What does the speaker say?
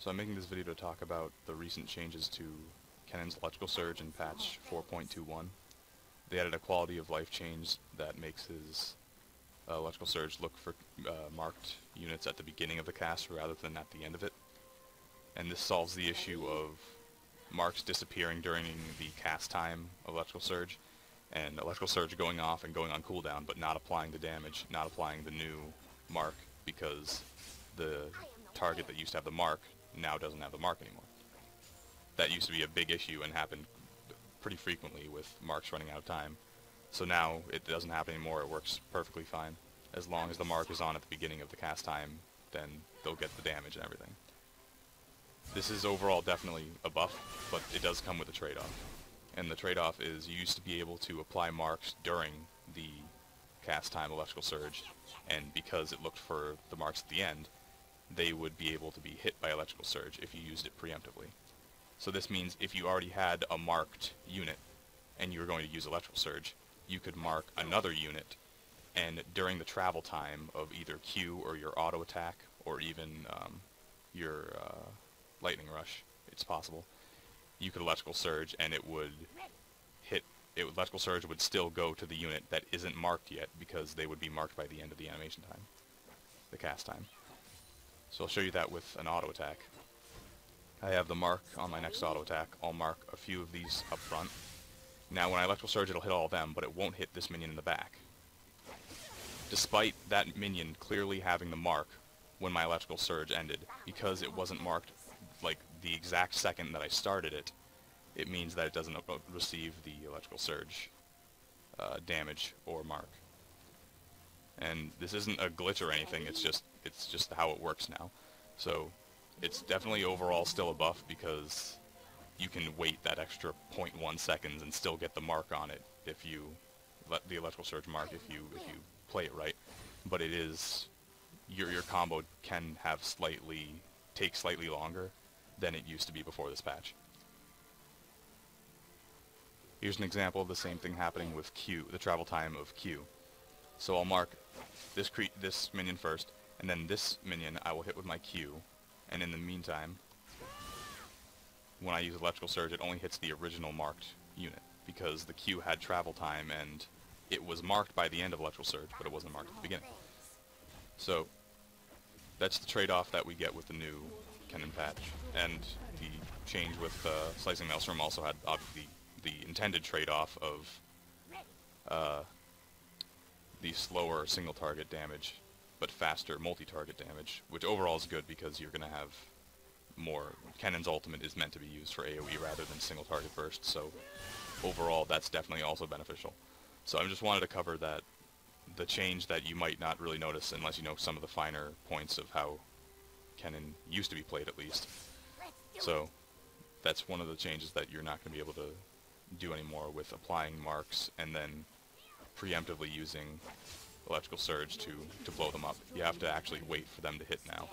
So I'm making this video to talk about the recent changes to Kennen's electrical surge in patch 4.21. They added a quality of life change that makes his electrical surge look for marked units at the beginning of the cast rather than at the end of it. And this solves the issue of marks disappearing during the cast time of electrical surge, and electrical surge going off and going on cooldown but not applying the damage, not applying the new mark because the target that used to have the mark now doesn't have the mark anymore. That used to be a big issue and happened pretty frequently with marks running out of time. So now it doesn't happen anymore, it works perfectly fine. As long as the mark is on at the beginning of the cast time, then they'll get the damage and everything. This is overall definitely a buff, but it does come with a trade-off. And the trade-off is you used to be able to apply marks during the cast time electrical surge, and because it looked for the marks at the end, they would be able to be hit by electrical surge if you used it preemptively. So this means if you already had a marked unit and you were going to use electrical surge, you could mark another unit, and during the travel time of either Q or your auto attack or even your lightning rush, it's possible, you could electrical surge and it would hit, electrical surge would still go to the unit that isn't marked yet because they would be marked by the end of the animation time, the cast time. So I'll show you that with an auto attack. I have the mark on my next auto attack. I'll mark a few of these up front. Now when I electrical surge it'll hit all of them, but it won't hit this minion in the back. Despite that minion clearly having the mark when my electrical surge ended, because it wasn't marked like the exact second that I started it, it means that it doesn't receive the electrical surge damage or mark. And this isn't a glitch or anything, it's just how it works now. So it's definitely overall still a buff because you can wait that extra 0.1 seconds and still get the mark on it if you let the electrical surge mark if you play it right. But it is your combo can have take slightly longer than it used to be before this patch. Here's an example of the same thing happening with Q, the travel time of Q. So I'll mark this minion first, and then this minion I will hit with my Q, and in the meantime, when I use electrical surge, it only hits the original marked unit, because the Q had travel time and it was marked by the end of electrical surge, but it wasn't marked at the beginning. So that's the trade-off that we get with the new Kennen patch, and the change with Slicing Maelstrom also had obviously the intended trade-off of the slower single target damage, but faster multi-target damage, which overall is good because you're going to have more. Kennen's ultimate is meant to be used for AoE rather than single target burst, so overall that's definitely also beneficial. So I just wanted to cover that, the change that you might not really notice unless you know some of the finer points of how Kennen used to be played at least. So that's one of the changes that you're not going to be able to do anymore with applying marks and then preemptively using electrical surge to blow them up. You have to actually wait for them to hit now.